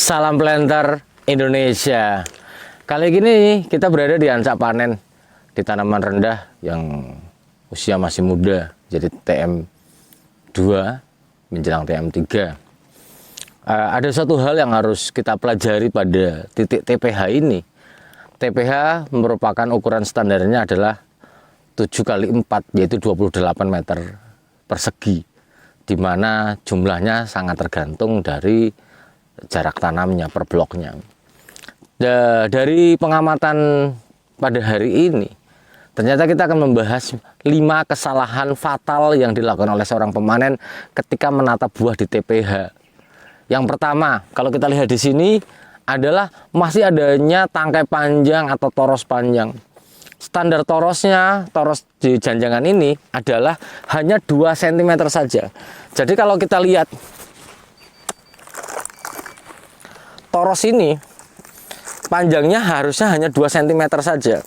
Salam planter Indonesia. Kali ini kita berada di ancak panen di tanaman rendah yang usia masih muda, jadi TM2 menjelang TM3. Ada satu hal yang harus kita pelajari pada titik TPH ini. TPH merupakan ukuran standarnya adalah 7x4, yaitu 28 meter persegi, di mana jumlahnya sangat tergantung dari jarak tanamnya per bloknya. Dari pengamatan pada hari ini, ternyata kita akan membahas 5 kesalahan fatal yang dilakukan oleh seorang pemanen ketika menata buah di TPH. Yang pertama, kalau kita lihat di sini adalah masih adanya tangkai panjang atau toros panjang. Standar torosnya, toros di janjangan ini adalah hanya 2 cm saja. Jadi kalau kita lihat toros ini panjangnya harusnya hanya 2 cm saja.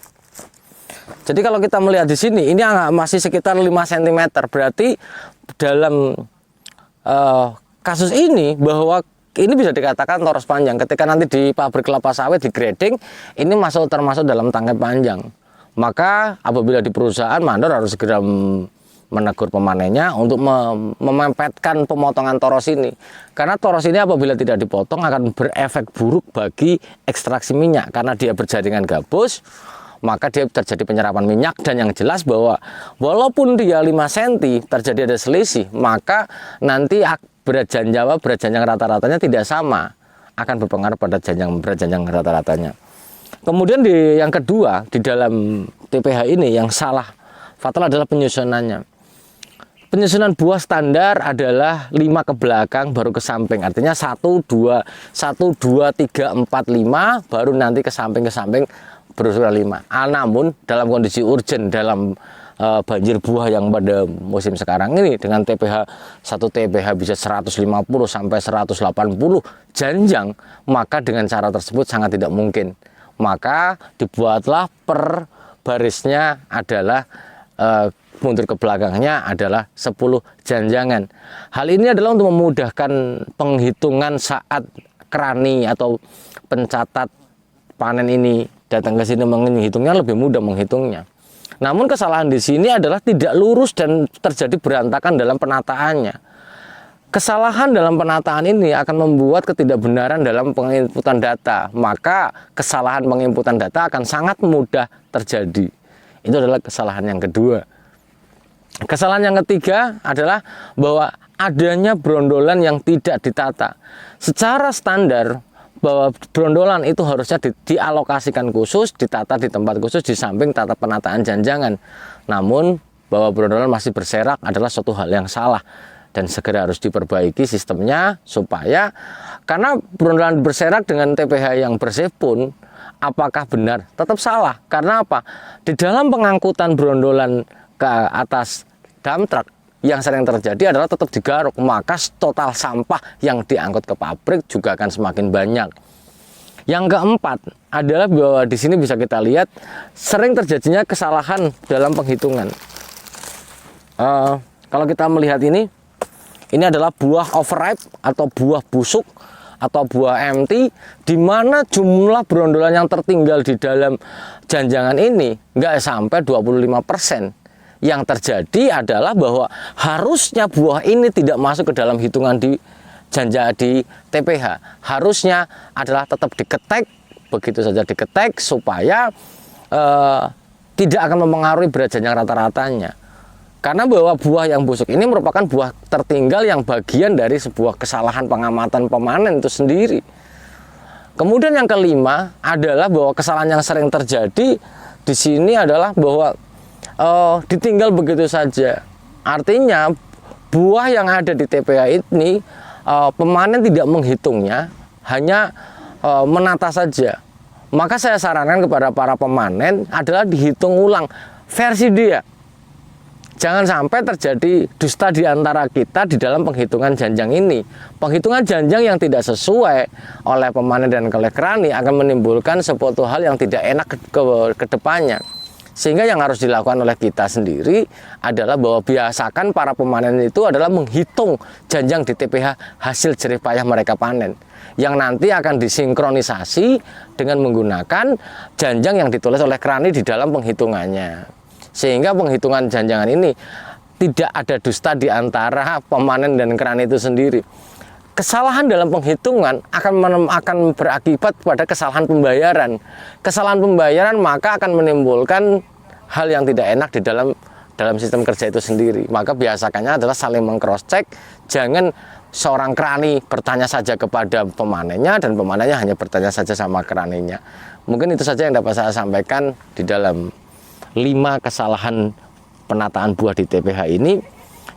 Jadi kalau kita melihat di sini ini masih sekitar 5 cm. Berarti dalam kasus ini bahwa ini bisa dikatakan toros panjang. Ketika nanti di pabrik kelapa sawit di grading, ini termasuk dalam tangkai panjang. Maka apabila di perusahaan, mandor harus segera menegur pemanennya untuk memepetkan pemotongan toros ini. Karena toros ini apabila tidak dipotong akan berefek buruk bagi ekstraksi minyak. Karena dia berjaringan gabus, maka dia terjadi penyerapan minyak. Dan yang jelas bahwa walaupun dia 5 cm terjadi ada selisih, maka nanti berat janjang rata-ratanya tidak sama, akan berpengaruh pada berat janjang rata-ratanya. Kemudian yang kedua, di dalam TPH ini yang salah fatal adalah penyusunannya. Penyusunan buah standar adalah 5 ke belakang baru ke samping. Artinya 1, 2, 3, 4, 5 baru nanti ke samping berusukan 5. Namun dalam kondisi urgent, dalam banjir buah yang pada musim sekarang ini dengan TPH 1 TPH bisa 150 sampai 180 janjang, maka dengan cara tersebut sangat tidak mungkin. Maka dibuatlah per barisnya adalah mundur ke belakangnya adalah 10 janjangan. Hal ini adalah untuk memudahkan penghitungan saat kerani atau pencatat panen ini datang ke sini menghitungnya, lebih mudah menghitungnya. Namun kesalahan di sini adalah tidak lurus dan terjadi berantakan dalam penataannya. Kesalahan dalam penataan ini akan membuat ketidakbenaran dalam penginputan data. Maka kesalahan penginputan data akan sangat mudah terjadi. Itu adalah kesalahan yang kedua. Kesalahan yang ketiga adalah bahwa adanya brondolan yang tidak ditata. Secara standar bahwa brondolan itu harusnya dialokasikan khusus, ditata di tempat khusus di samping tata penataan janjangan. Namun bahwa brondolan masih berserak adalah suatu hal yang salah dan segera harus diperbaiki sistemnya supaya, karena brondolan berserak dengan TPH yang bersih pun apakah benar? Tetap salah. Karena apa? Di dalam pengangkutan brondolan ke atas dump truck yang sering terjadi adalah tetap digaruk, maka total sampah yang diangkut ke pabrik juga akan semakin banyak. Yang keempat adalah bahwa di sini bisa kita lihat sering terjadinya kesalahan dalam penghitungan. Kalau kita melihat ini adalah buah overripe atau buah busuk atau buah empty, di mana jumlah brondolan yang tertinggal di dalam janjangan ini nggak sampai 25%. Yang terjadi adalah bahwa harusnya buah ini tidak masuk ke dalam hitungan di TPH. Harusnya adalah tetap diketek, begitu saja diketek supaya tidak akan mempengaruhi berat janjang rata-ratanya. Karena bahwa buah yang busuk ini merupakan buah tertinggal yang bagian dari sebuah kesalahan pengamatan pemanen itu sendiri. Kemudian yang kelima adalah bahwa kesalahan yang sering terjadi di sini adalah bahwa ditinggal begitu saja. Artinya buah yang ada di TPH ini pemanen tidak menghitungnya, hanya menata saja. Maka saya sarankan kepada para pemanen adalah dihitung ulang versi dia. Jangan sampai terjadi dusta di antara kita di dalam penghitungan janjang ini. Penghitungan janjang yang tidak sesuai oleh pemanen dan oleh kerani akan menimbulkan suatu hal yang tidak enak ke depannya. Sehingga yang harus dilakukan oleh kita sendiri adalah bahwa biasakan para pemanen itu adalah menghitung janjang di TPH hasil jerih payah mereka panen, yang nanti akan disinkronisasi dengan menggunakan janjang yang ditulis oleh Krani di dalam penghitungannya. Sehingga penghitungan janjangan ini tidak ada dusta di antara pemanen dan Krani itu sendiri. Kesalahan dalam penghitungan akan berakibat pada kesalahan pembayaran. Kesalahan pembayaran maka akan menimbulkan hal yang tidak enak di dalam sistem kerja itu sendiri. Maka biasakannya adalah saling meng-cross check. Jangan seorang Krani bertanya saja kepada pemanennya dan pemanennya hanya bertanya saja sama Kraninya. Mungkin itu saja yang dapat saya sampaikan di dalam 5 kesalahan penataan buah di TPH ini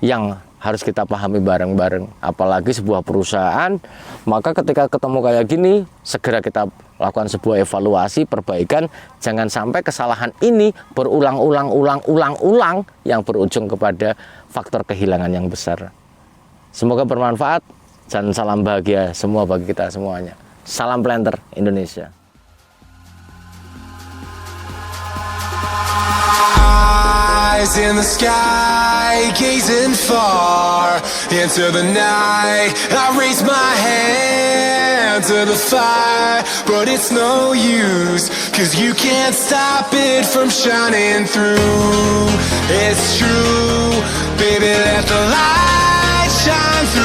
yang harus kita pahami bareng-bareng. Apalagi sebuah perusahaan, maka ketika ketemu kayak gini, segera kita lakukan sebuah evaluasi, perbaikan. Jangan sampai kesalahan ini berulang-ulang yang berujung kepada faktor kehilangan yang besar. Semoga bermanfaat dan salam bahagia semua bagi kita semuanya. Salam Planter Indonesia. Eyes in the sky, gazing far into the night. I raise my hand to the fire, but it's no use, 'cause you can't stop it from shining through. It's true, baby, let the light shine through.